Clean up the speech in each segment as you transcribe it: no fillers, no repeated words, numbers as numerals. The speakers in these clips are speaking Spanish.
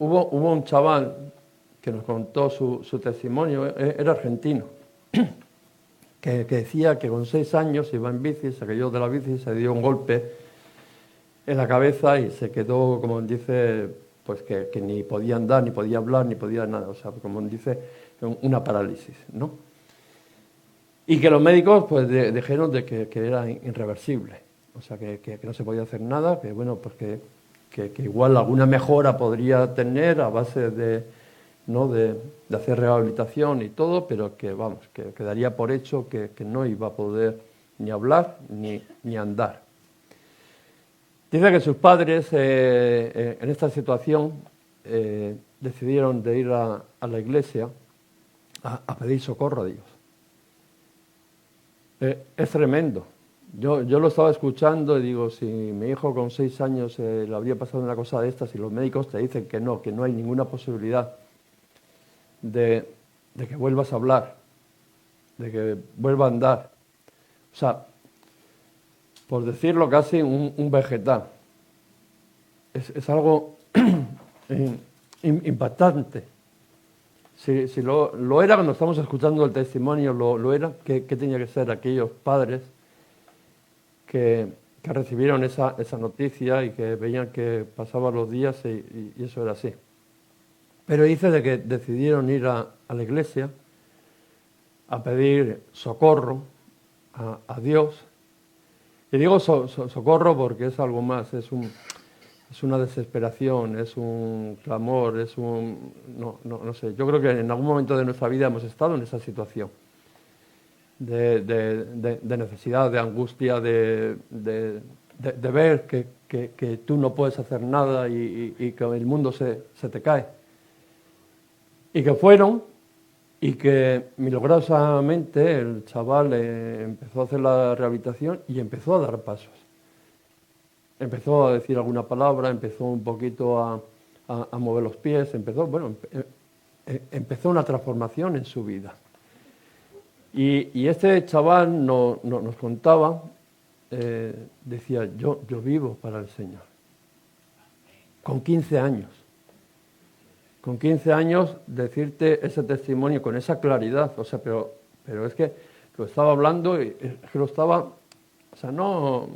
hubo un chaval que nos contó su testimonio, era argentino, que decía que con 6 años iba en bici, se cayó de la bici, se dio un golpe en la cabeza y se quedó, como dice, pues que ni podía andar, ni podía hablar, ni podía nada, o sea, como dice, una parálisis, ¿no? Y que los médicos pues dijeron de que era irreversible, o sea, que no se podía hacer nada, que bueno, pues que igual alguna mejora podría tener a base de, ¿no? de hacer rehabilitación y todo, pero que vamos, que quedaría por hecho que no iba a poder ni hablar ni andar. Dice que sus padres en esta situación decidieron de ir a la iglesia a pedir socorro a Dios. Es tremendo. Yo lo estaba escuchando y digo, si mi hijo con 6 años le habría pasado una cosa de estas y los médicos te dicen que no hay ninguna posibilidad de que vuelvas a hablar, de que vuelva a andar. O sea, por decirlo casi, un vegetal. Es algo impactante. Si lo era cuando estamos escuchando el testimonio, lo era, ¿qué tenía que ser aquellos padres que recibieron esa noticia y que veían que pasaban los días y eso era así? Pero dice de que decidieron ir a la iglesia a pedir socorro a Dios. Y digo socorro porque es algo más, es una desesperación, es un clamor, no sé. Yo creo que en algún momento de nuestra vida hemos estado en esa situación de necesidad, de angustia, de ver que tú no puedes hacer nada y que el mundo se te cae. Y que fueron y que milagrosamente el chaval empezó a hacer la rehabilitación y empezó a dar pasos. Empezó a decir alguna palabra, empezó un poquito a mover los pies, empezó una transformación en su vida. Y este chaval nos contaba, decía, yo vivo para el Señor. Con 15 años. Con 15 años decirte ese testimonio con esa claridad, o sea, pero es que lo estaba hablando, es que lo estaba, o sea, no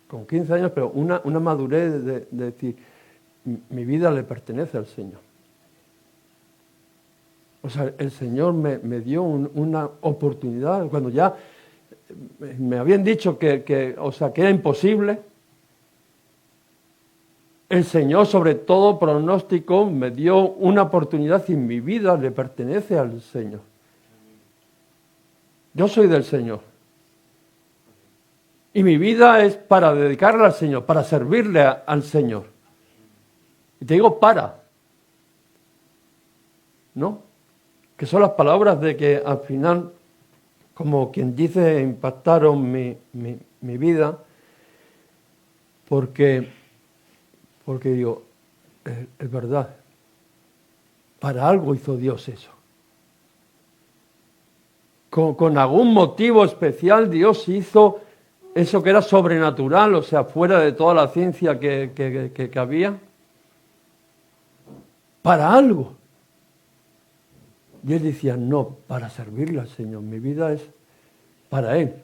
con 15 años, pero una madurez de decir, mi vida le pertenece al Señor. O sea, el Señor me dio una oportunidad, cuando ya me habían dicho que era imposible. El Señor, sobre todo pronóstico, me dio una oportunidad y mi vida le pertenece al Señor. Yo soy del Señor. Y mi vida es para dedicarla al Señor, para servirle al Señor. Y te digo ¿no? Que son las palabras de que al final, como quien dice, impactaron mi vida, porque digo, es verdad, para algo hizo Dios eso. Con algún motivo especial Dios hizo eso que era sobrenatural, o sea, fuera de toda la ciencia que había, para algo. Y él decía, no, para servirle al Señor, mi vida es para Él.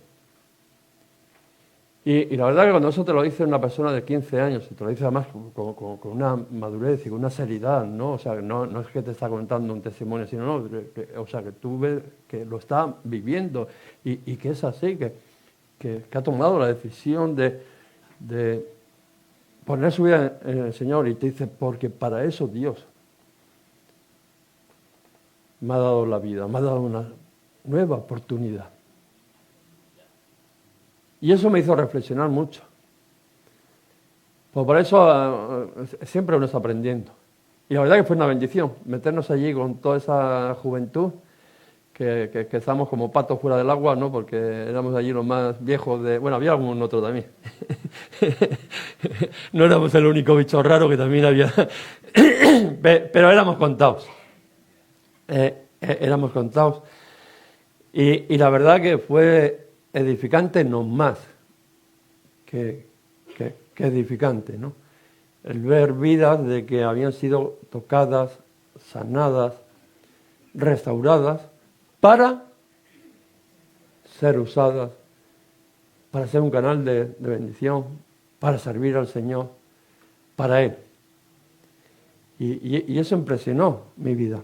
Y la verdad que cuando eso te lo dice una persona de 15 años, y te lo dice además con una madurez y con una seriedad, ¿no? O sea, no es que te está contando un testimonio, sino, o sea, que tú ves que lo está viviendo y que es así, que ha tomado la decisión de poner su vida en el Señor, y te dice, porque para eso Dios me ha dado la vida, me ha dado una nueva oportunidad. Y eso me hizo reflexionar mucho. Pues por eso siempre uno está aprendiendo. Y la verdad que fue una bendición meternos allí con toda esa juventud, que estamos como patos fuera del agua, ¿no? Porque éramos allí los más viejos de... Bueno, había algún otro también. No éramos el único bicho raro, que también había... Pero éramos contados. Éramos contados. Y la verdad que fue edificante, no más que edificante, ¿no? el ver vidas de que habían sido tocadas, sanadas, restauradas, para ser usadas, para ser un canal de bendición, para servir al Señor, para Él. Y eso impresionó mi vida.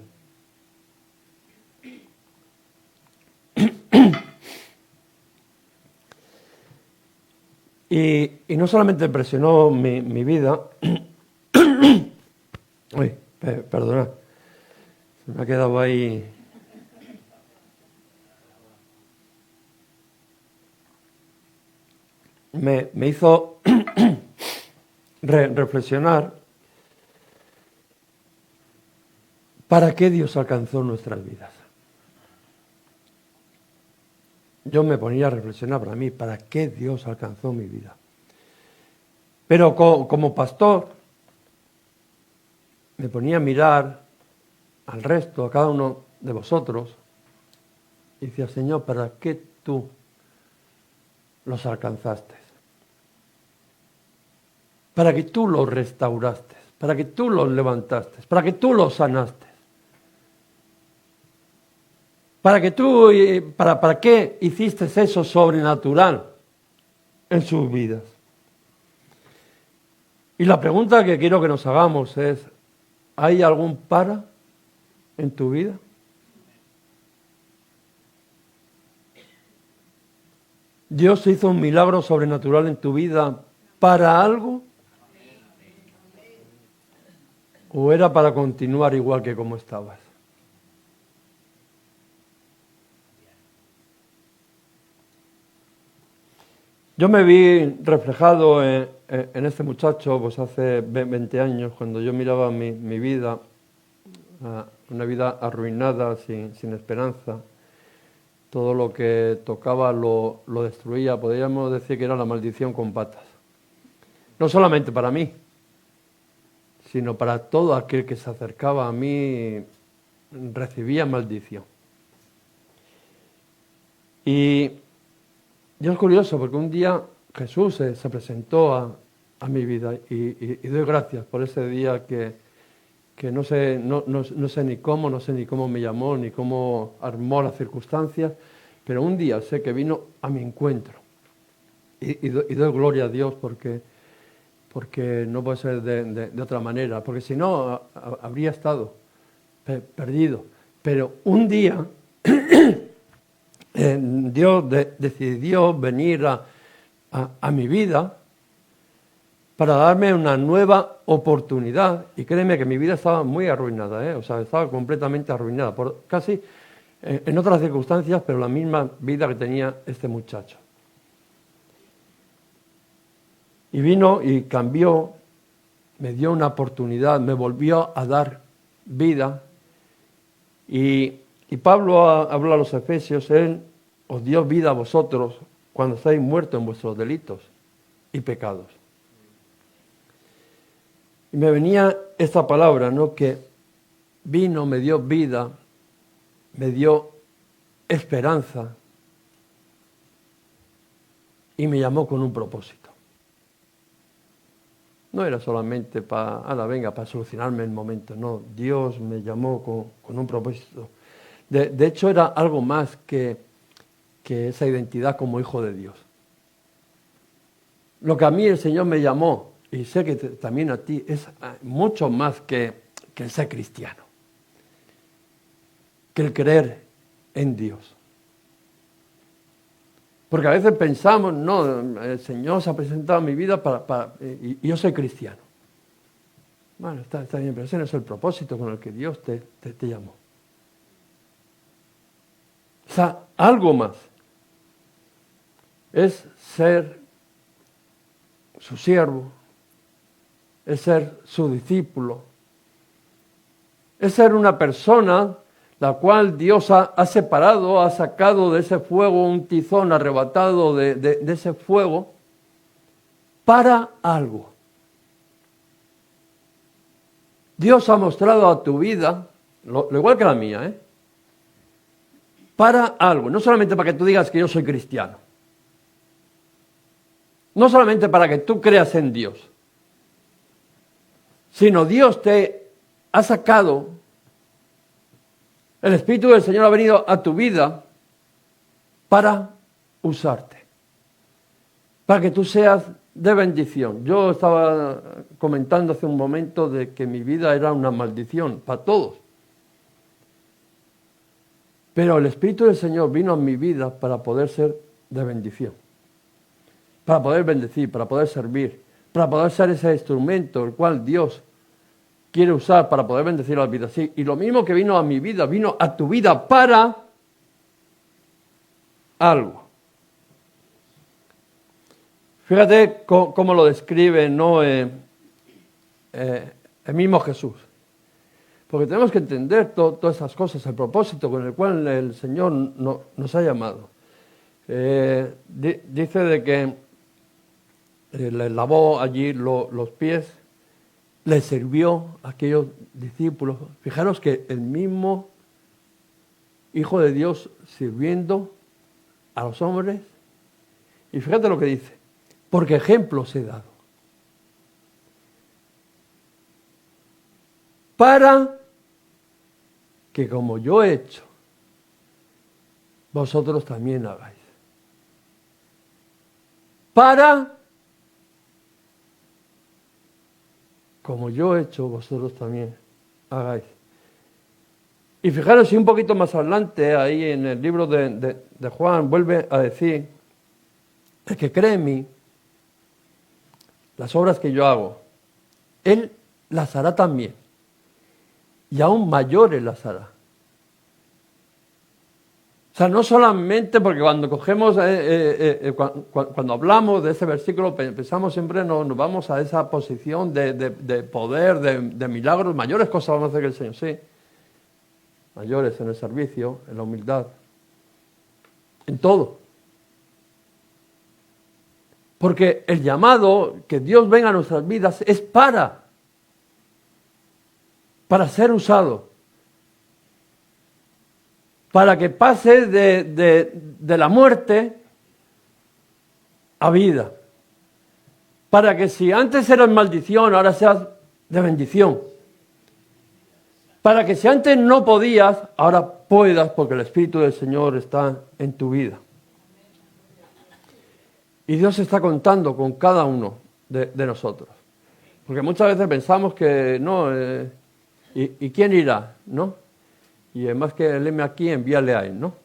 Y no solamente impresionó mi vida, uy, perdona, se me ha quedado ahí. Me hizo reflexionar para qué Dios alcanzó nuestras vidas. Yo me ponía a reflexionar para mí, ¿para qué Dios alcanzó mi vida? Pero como pastor, me ponía a mirar al resto, a cada uno de vosotros, y decía, Señor, ¿para qué tú los alcanzaste? Para que tú los restauraste, para que tú los levantaste, para que tú los sanaste. ¿Para qué hiciste eso sobrenatural en sus vidas? Y la pregunta que quiero que nos hagamos es, ¿hay algún para en tu vida? ¿Dios hizo un milagro sobrenatural en tu vida para algo? ¿O era para continuar igual que como estabas? Yo me vi reflejado en este muchacho pues hace 20 años, cuando yo miraba mi vida, una vida arruinada, sin esperanza. Todo lo que tocaba lo destruía, podríamos decir que era la maldición con patas. No solamente para mí, sino para todo aquel que se acercaba a mí, recibía maldición. Y es curioso porque un día Jesús se presentó a mi vida y doy gracias por ese día que no sé ni cómo me llamó, ni cómo armó las circunstancias, pero un día sé que vino a mi encuentro. Y doy gloria a Dios porque no puede ser de otra manera, porque si no habría estado perdido. Pero un día Dios decidió venir a mi vida para darme una nueva oportunidad. Y créeme que mi vida estaba muy arruinada, o sea, estaba completamente arruinada, por casi en otras circunstancias, pero la misma vida que tenía este muchacho. Y vino y cambió, me dio una oportunidad, me volvió a dar vida. Y Pablo habla a los Efesios, Él os dio vida a vosotros cuando estáis muertos en vuestros delitos y pecados. Y me venía esta palabra, ¿no? Que vino, me dio vida, me dio esperanza y me llamó con un propósito. No era solamente para solucionarme el momento, no. Dios me llamó con un propósito. De hecho, era algo más que esa identidad como hijo de Dios. Lo que a mí el Señor me llamó, y sé que también a ti, es mucho más que el ser cristiano, que el creer en Dios. Porque a veces pensamos, no, el Señor se ha presentado en mi vida y yo soy cristiano. Bueno, está bien, pero ese no es el propósito con el que Dios te llamó. O sea, algo más. Es ser su siervo, es ser su discípulo, es ser una persona la cual Dios ha separado, ha sacado de ese fuego un tizón arrebatado de ese fuego para algo. Dios ha mostrado a tu vida, lo igual que la mía, para algo, no solamente para que tú digas que yo soy cristiano, no solamente para que tú creas en Dios, sino Dios te ha sacado, el Espíritu del Señor ha venido a tu vida para usarte, para que tú seas de bendición. Yo estaba comentando hace un momento de que mi vida era una maldición para todos. Pero el Espíritu del Señor vino a mi vida para poder ser de bendición, para poder bendecir, para poder servir, para poder ser ese instrumento el cual Dios quiere usar para poder bendecir las vidas. Sí, y lo mismo que vino a mi vida, vino a tu vida para algo. Fíjate cómo lo describe, ¿no? El mismo Jesús. Porque tenemos que entender todas esas cosas, el propósito con el cual el Señor nos ha llamado. Dice de que le lavó allí los pies, le sirvió a aquellos discípulos. Fijaros que el mismo Hijo de Dios sirviendo a los hombres. Y fíjate lo que dice, porque ejemplos he dado. Para que como yo he hecho, vosotros también hagáis. Para, como yo he hecho, vosotros también hagáis. Y fijaros, si un poquito más adelante, ahí en el libro de Juan, vuelve a decir, el que cree en mí, las obras que yo hago, él las hará también. Y aún mayores las hará. O sea, no solamente porque cuando cogemos, cuando hablamos de ese versículo, pensamos siempre, nos vamos a esa posición de poder, de milagros, mayores cosas vamos a hacer que el Señor, sí. Mayores en el servicio, en la humildad, en todo. Porque el llamado que Dios venga a nuestras vidas es para ser usado, para que pase de la muerte a vida, para que si antes eras maldición, ahora seas de bendición, para que si antes no podías, ahora puedas, porque el Espíritu del Señor está en tu vida. Y Dios está contando con cada uno de nosotros, porque muchas veces pensamos que no... ¿Y quién irá? ¿No? Y además que el aquí, envíale a él, ¿no?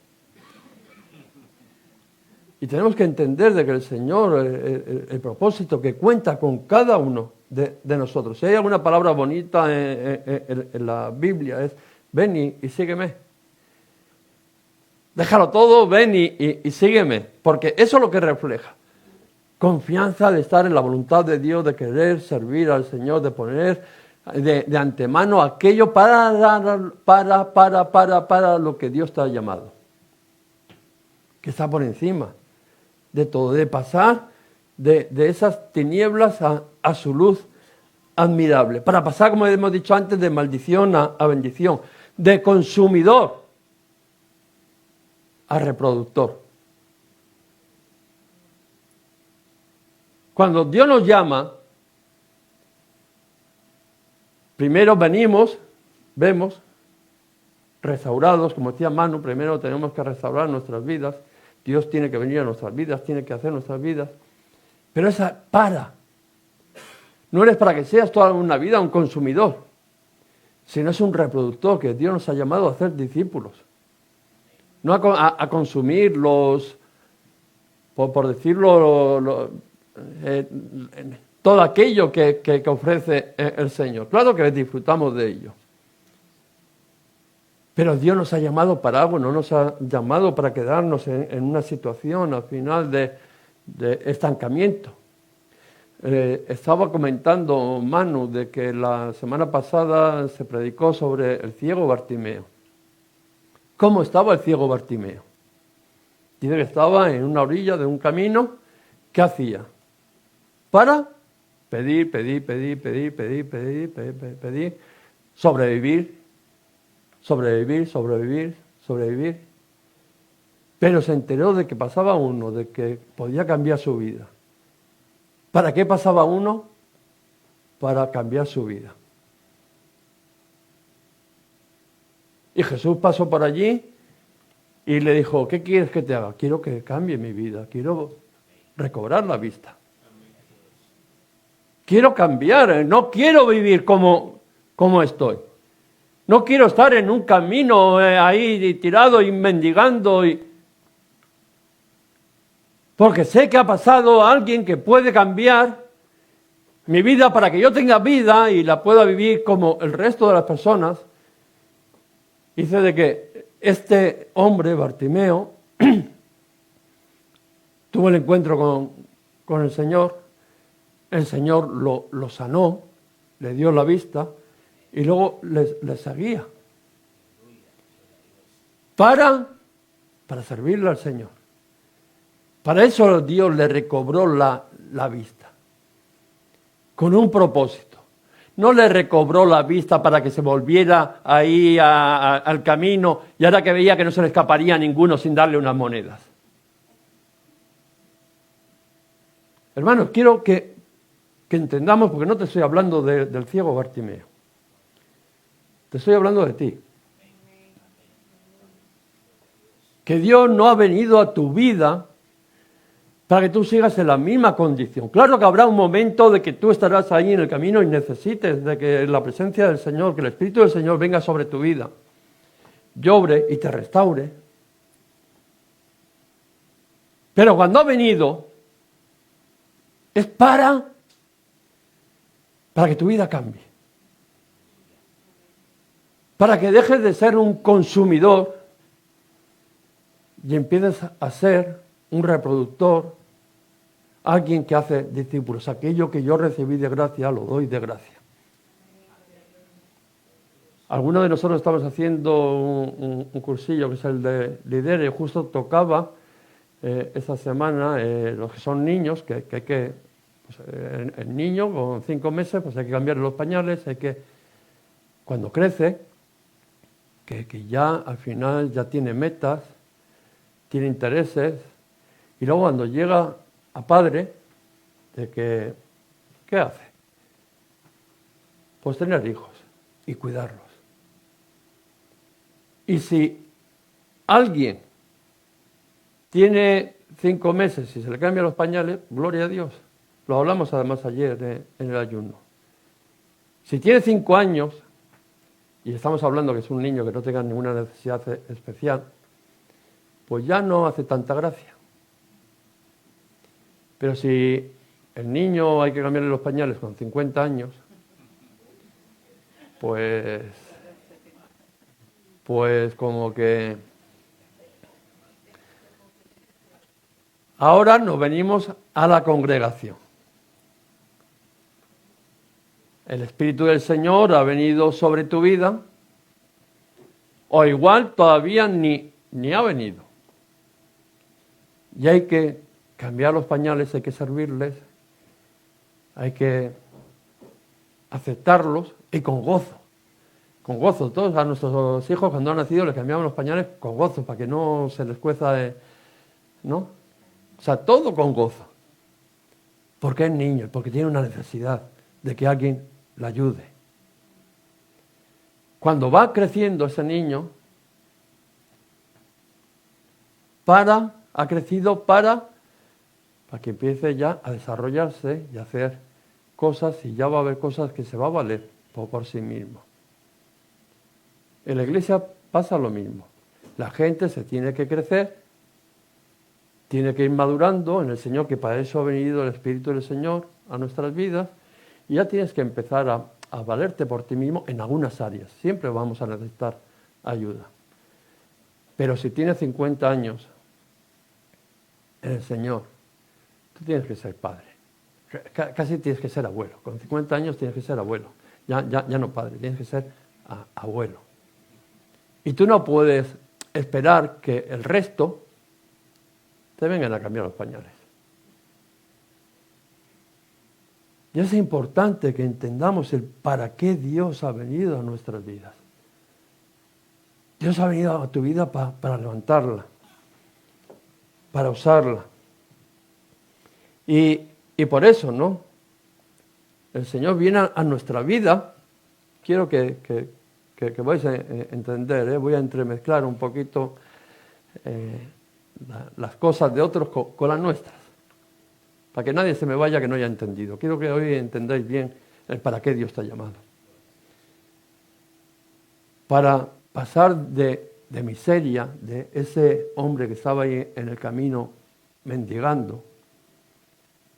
Y tenemos que entender de que el Señor, el propósito que cuenta con cada uno de nosotros. Si hay alguna palabra bonita en la Biblia es, ven y sígueme. Déjalo todo, ven y sígueme. Porque eso es lo que refleja. Confianza de estar en la voluntad de Dios, de querer servir al Señor, de poner... De antemano aquello para lo que Dios te ha llamado, que está por encima de todo, de pasar de esas tinieblas a su luz admirable, para pasar, como hemos dicho antes, de maldición a bendición, de consumidor a reproductor. Cuando Dios nos llama, primero venimos, vemos, restaurados, como decía Manu, primero tenemos que restaurar nuestras vidas, Dios tiene que venir a nuestras vidas, tiene que hacer nuestras vidas, pero esa no eres para que seas toda una vida un consumidor, sino es un reproductor, que Dios nos ha llamado a hacer discípulos, no a consumir los, por decirlo, todo aquello que ofrece el Señor. Claro que disfrutamos de ello. Pero Dios nos ha llamado para algo, no nos ha llamado para quedarnos en una situación al final de estancamiento. Estaba comentando Manu de que la semana pasada se predicó sobre el ciego Bartimeo. ¿Cómo estaba el ciego Bartimeo? Dice que estaba en una orilla de un camino. ¿Qué hacía? Para pedir, sobrevivir. Pero se enteró de que pasaba uno, de que podía cambiar su vida. ¿Para qué pasaba uno? Para cambiar su vida. Y Jesús pasó por allí y le dijo, ¿qué quieres que te haga? Quiero que cambie mi vida, quiero recobrar la vista. Quiero cambiar, no quiero vivir como estoy. No quiero estar en un camino ahí tirado y mendigando. Porque sé que ha pasado alguien que puede cambiar mi vida para que yo tenga vida y la pueda vivir como el resto de las personas. Dice de que este hombre, Bartimeo, tuvo el encuentro con el Señor lo sanó, le dio la vista y luego le seguía para servirle al Señor. Para eso Dios le recobró la vista, con un propósito. No le recobró la vista para que se volviera ahí al camino y ahora que veía que no se le escaparía a ninguno sin darle unas monedas. Hermanos, quiero que entendamos, porque no te estoy hablando del ciego Bartimeo. Te estoy hablando de ti. Que Dios no ha venido a tu vida para que tú sigas en la misma condición. Claro que habrá un momento de que tú estarás ahí en el camino y necesites de que la presencia del Señor, que el Espíritu del Señor venga sobre tu vida, llore y te restaure. Pero cuando ha venido, es para que tu vida cambie. Para que dejes de ser un consumidor y empieces a ser un reproductor, alguien que hace discípulos. Aquello que yo recibí de gracia, lo doy de gracia. Algunos de nosotros estamos haciendo un cursillo que es el de Lidere, y justo tocaba esta semana los que son niños, que hay que, pues, el niño con 5 meses, pues hay que cambiarle los pañales, hay que, cuando crece, que ya al final ya tiene metas, tiene intereses, y luego cuando llega a padre, de que, ¿qué hace? Pues tener hijos y cuidarlos. Y si alguien tiene 5 meses y se le cambian los pañales, gloria a Dios. Lo hablamos además ayer en el ayuno. Si tiene 5 años, y estamos hablando que es un niño que no tenga ninguna necesidad especial, pues ya no hace tanta gracia. Pero si el niño hay que cambiarle los pañales con 50 años, pues como que ahora nos venimos a la congregación. El Espíritu del Señor ha venido sobre tu vida, o igual todavía ni ha venido. Y hay que cambiar los pañales, hay que servirles, hay que aceptarlos y con gozo. Con gozo. Todos a nuestros hijos cuando han nacido les cambiamos los pañales con gozo para que no se les cueza, ¿no? O sea, todo con gozo. Porque es niño, porque tiene una necesidad de que alguien le ayude. Cuando va creciendo ese niño, ha crecido para que empiece ya a desarrollarse y a hacer cosas, y ya va a haber cosas que se va a valer por sí mismo. En la iglesia pasa lo mismo. La gente se tiene que crecer, tiene que ir madurando en el Señor, que para eso ha venido el Espíritu del Señor a nuestras vidas, y ya tienes que empezar a valerte por ti mismo en algunas áreas. Siempre vamos a necesitar ayuda. Pero si tienes 50 años en el Señor, tú tienes que ser padre. Casi tienes que ser abuelo. Con 50 años tienes que ser abuelo. Ya no padre, tienes que ser abuelo. Y tú no puedes esperar que el resto te vengan a cambiar los pañales. Y es importante que entendamos el para qué Dios ha venido a nuestras vidas. Dios ha venido a tu vida para levantarla, para usarla. Y por eso, ¿no? El Señor viene a nuestra vida. Quiero que que vais a entender, voy a entremezclar un poquito las cosas de otros con las nuestras, para que nadie se me vaya que no haya entendido. Quiero que hoy entendáis bien el para qué Dios te ha llamado. Para pasar de miseria, de ese hombre que estaba ahí en el camino mendigando,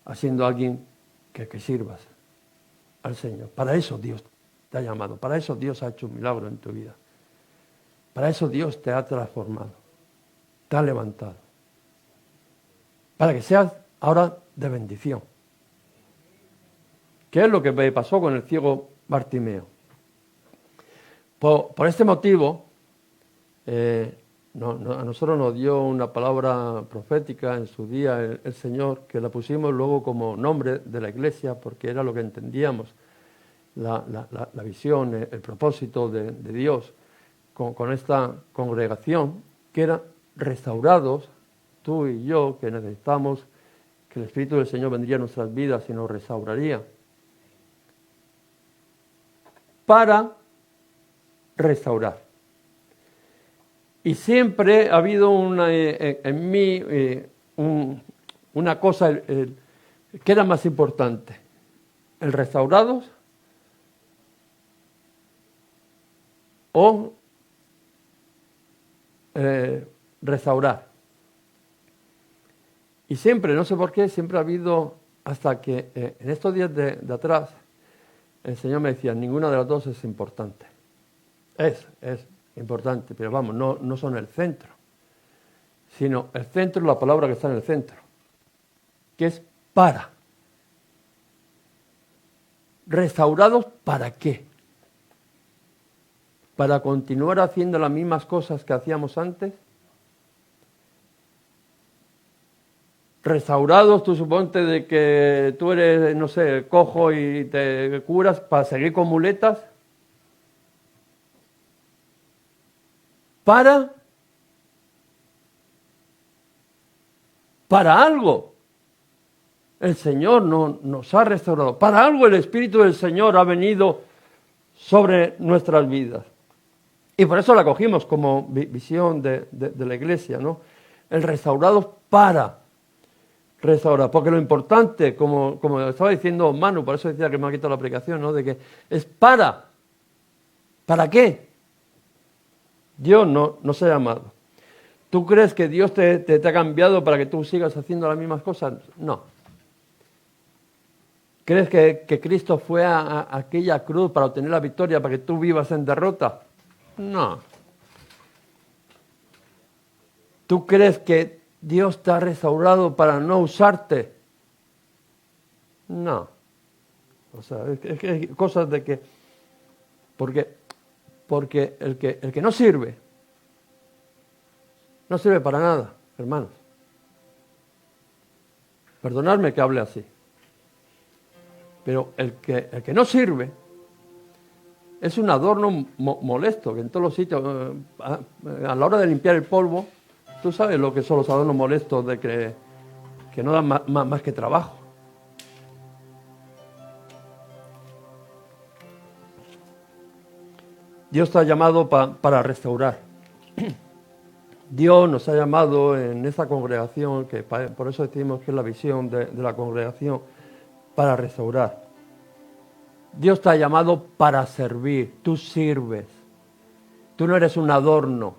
haciendo alguien que sirvas al Señor. Para eso Dios te ha llamado, para eso Dios ha hecho un milagro en tu vida. Para eso Dios te ha transformado, te ha levantado. Para que seas ahora de bendición. ¿Qué es lo que me pasó con el ciego Bartimeo? Por este motivo, a nosotros nos dio una palabra profética en su día el Señor, que la pusimos luego como nombre de la iglesia, porque era lo que entendíamos, la visión, el propósito de Dios con esta congregación, que era restaurados, tú y yo, que necesitamos que el Espíritu del Señor vendría a nuestras vidas y nos restauraría, para restaurar. Y siempre ha habido en mí una cosa que era más importante, el restaurados o restaurar. Y siempre, no sé por qué, siempre ha habido, hasta que en estos días de atrás, el Señor me decía, ninguna de las dos es importante. Es importante, pero vamos, no son el centro. Sino el centro es la palabra que está en el centro, que es para. ¿Restaurados para qué? ¿Para continuar haciendo las mismas cosas que hacíamos antes? Restaurados, tú suponte de que tú eres, no sé, cojo y te curas para seguir con muletas. Para algo. El Señor nos ha restaurado. Para algo el Espíritu del Señor ha venido sobre nuestras vidas. Y por eso la cogimos como visión de la iglesia, ¿no? El restaurado para restaurar. Porque lo importante, como estaba diciendo Manu, por eso decía que me ha quitado la aplicación, ¿no? De que es para. ¿Para qué? Dios no se ha llamado. ¿Tú crees que Dios te ha cambiado para que tú sigas haciendo las mismas cosas? No. ¿Crees que Cristo fue a aquella cruz para obtener la victoria, para que tú vivas en derrota? No. ¿Tú crees que Dios te ha restaurado para no usarte? No. O sea, es que hay cosas de que... Porque el que no sirve para nada, hermanos. Perdonadme que hable así. Pero el que no sirve es un adorno molesto, que en todos los sitios, a la hora de limpiar el polvo, tú sabes lo que son los adornos molestos de que no dan más que trabajo. Dios te ha llamado para restaurar. Dios nos ha llamado en esa congregación, que por eso decimos que es la visión de la congregación, para restaurar. Dios te ha llamado para servir. Tú sirves. Tú no eres un adorno.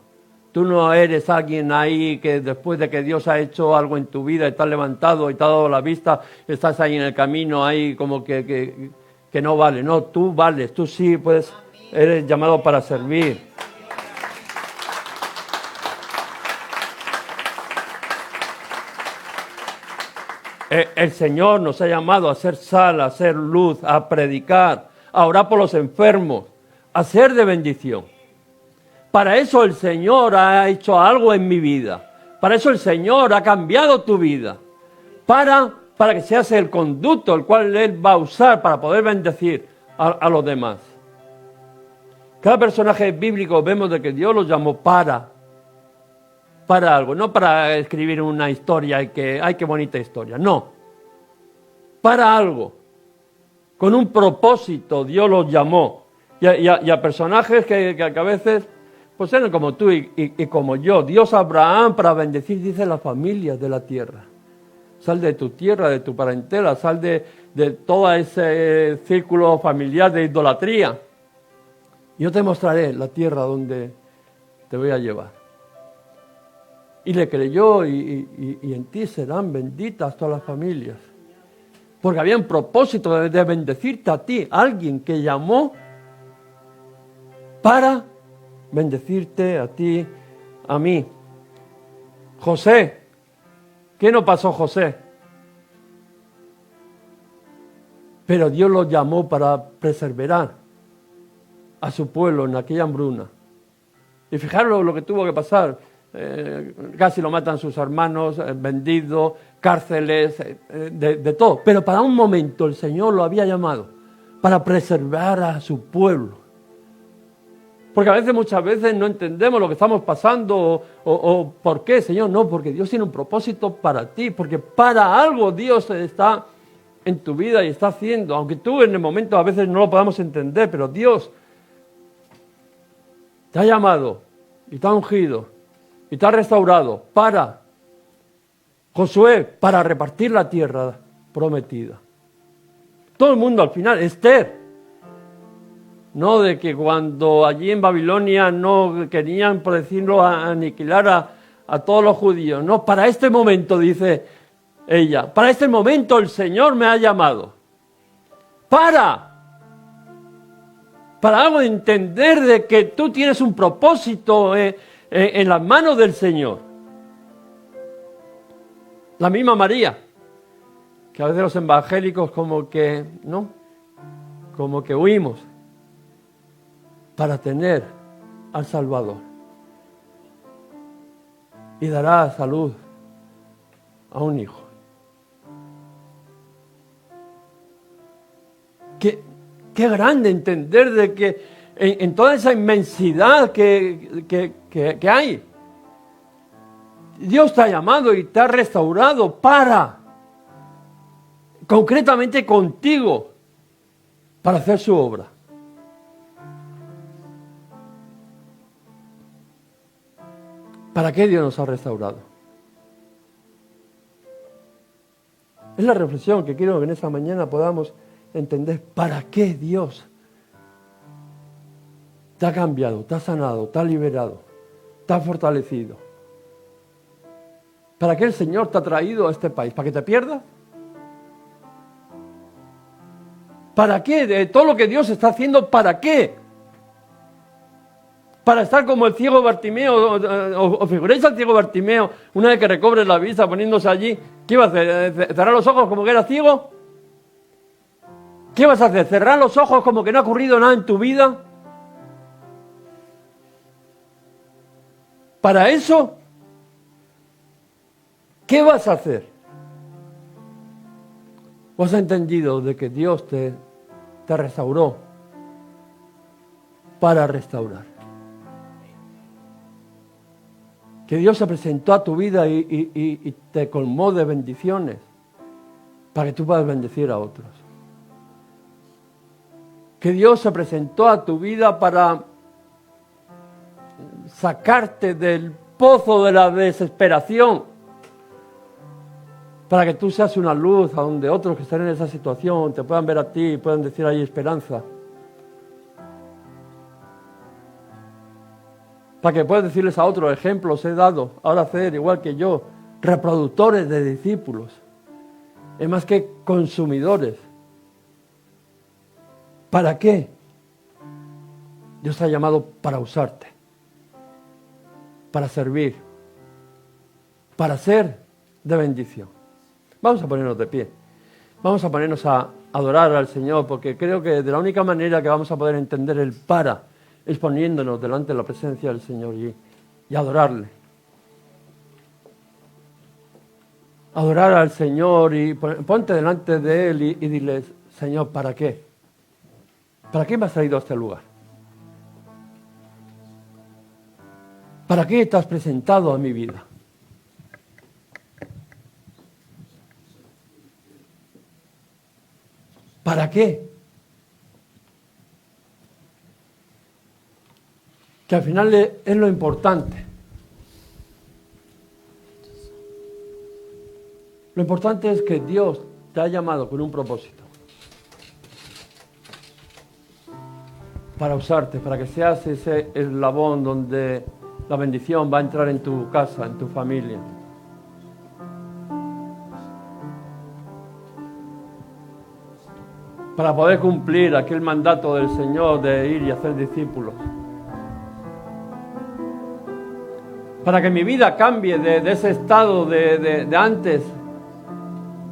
Tú no eres alguien ahí que después de que Dios ha hecho algo en tu vida y te has levantado y te ha dado la vista, estás ahí en el camino, ahí como que no vale. No, tú vales. Tú sí puedes. Eres llamado para servir. El Señor nos ha llamado a ser sal, a ser luz, a predicar, a orar por los enfermos, a ser de bendición. Para eso el Señor ha hecho algo en mi vida. Para eso el Señor ha cambiado tu vida. Para que seas el conducto el cual Él va a usar para poder bendecir a los demás. Cada personaje bíblico vemos de que Dios los llamó para algo, no para escribir una historia y que, ¡ay, qué bonita historia! No, para algo, con un propósito Dios los llamó. y a personajes que a veces pues eran como tú y como yo. Dios a Abraham para bendecir, dice, las familias de la tierra. Sal de tu tierra, de tu parentela, sal de todo ese círculo familiar de idolatría. Yo te mostraré la tierra donde te voy a llevar. Y le creyó y en ti serán benditas todas las familias. Porque había un propósito de bendecirte a ti, alguien que llamó para bendecirte a ti, a mí. José, ¿qué no pasó José? Pero Dios lo llamó para preservar a su pueblo en aquella hambruna. Y fijaros lo que tuvo que pasar. Casi lo matan sus hermanos, vendido, cárceles, de todo. Pero para un momento el Señor lo había llamado para preservar a su pueblo. Porque muchas veces no entendemos lo que estamos pasando o por qué, Señor. No, porque Dios tiene un propósito para ti, porque para algo Dios está en tu vida y está haciendo. Aunque tú en el momento a veces no lo podamos entender, pero Dios te ha llamado y te ha ungido y te ha restaurado para, Josué, para repartir la tierra prometida. Todo el mundo al final, Esther. No de que cuando allí en Babilonia no querían, por decirlo, aniquilar a todos los judíos. No, para este momento, dice ella, para este momento el Señor me ha llamado. Para algo de entender de que tú tienes un propósito en las manos del Señor. La misma María, que a veces los evangélicos como que, ¿no? Como que huimos. Para tener al Salvador. Y dará salud a un hijo. Qué grande entender de que en toda esa inmensidad que hay, Dios te ha llamado y te ha restaurado para, concretamente contigo, para hacer su obra. ¿Para qué Dios nos ha restaurado? Es la reflexión que quiero que en esta mañana podamos entender. ¿Para qué Dios te ha cambiado, te ha sanado, te ha liberado, te ha fortalecido? ¿Para qué el Señor te ha traído a este país? ¿Para que te pierdas? ¿Para qué? De todo lo que Dios está haciendo, ¿para qué? Para estar como el ciego Bartimeo, o figuréis al ciego Bartimeo, una vez que recobre la vista poniéndose allí, ¿qué iba a hacer? ¿Cerrar los ojos como que era ciego? ¿Qué vas a hacer? ¿Cerrar los ojos como que no ha ocurrido nada en tu vida? ¿Para eso? ¿Qué vas a hacer? ¿O has entendido de que Dios te restauró para restaurar? Que Dios se presentó a tu vida y te colmó de bendiciones para que tú puedas bendecir a otros. Que Dios se presentó a tu vida para sacarte del pozo de la desesperación, para que tú seas una luz a donde otros que están en esa situación te puedan ver a ti y puedan decir ahí esperanza. Para que puedas decirles a otros, ejemplos he dado, ahora hacer igual que yo, reproductores de discípulos, es más que consumidores. ¿Para qué? Dios te ha llamado para usarte, para servir, para ser de bendición. Vamos a ponernos de pie, vamos a ponernos a adorar al Señor, porque creo que de la única manera que vamos a poder entender el para es poniéndonos delante de la presencia del Señor y adorarle. Adorar al Señor y ponte delante de Él y diles, Señor, ¿para qué? ¿Para qué me has traído a este lugar? ¿Para qué te has presentado a mi vida? ¿Para qué? que al final es lo importante. Lo importante es que Dios te ha llamado con un propósito. Para usarte, para que seas ese eslabón donde la bendición va a entrar en tu casa, en tu familia. Para poder cumplir aquel mandato del Señor de ir y hacer discípulos. Para que mi vida cambie de ese estado de antes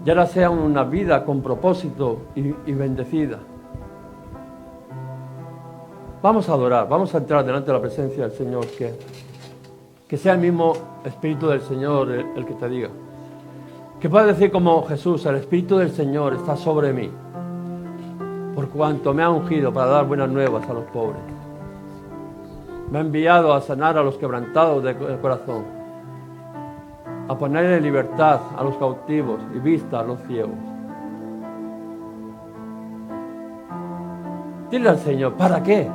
y ahora sea una vida con propósito y bendecida. Vamos a adorar, vamos a entrar delante de la presencia del Señor, que sea el mismo Espíritu del Señor el que te diga. Que puedas decir como Jesús, el Espíritu del Señor está sobre mí, por cuanto me ha ungido para dar buenas nuevas a los pobres. Me ha enviado a sanar a los quebrantados de corazón, a poner en libertad a los cautivos y vista a los ciegos. Dile al Señor, ¿para qué?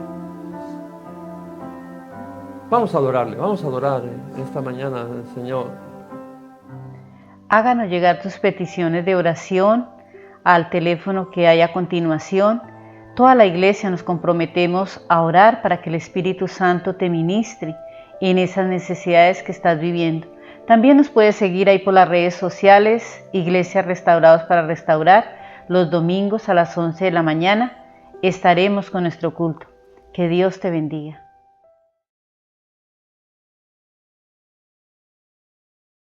Vamos a adorarle, vamos a adorar esta mañana al Señor. Háganos llegar tus peticiones de oración al teléfono que hay a continuación. Toda la iglesia nos comprometemos a orar para que el Espíritu Santo te ministre en esas necesidades que estás viviendo. También nos puedes seguir ahí por las redes sociales, Iglesias Restaurados para Restaurar. Los domingos a las 11 de la mañana estaremos con nuestro culto. Que Dios te bendiga.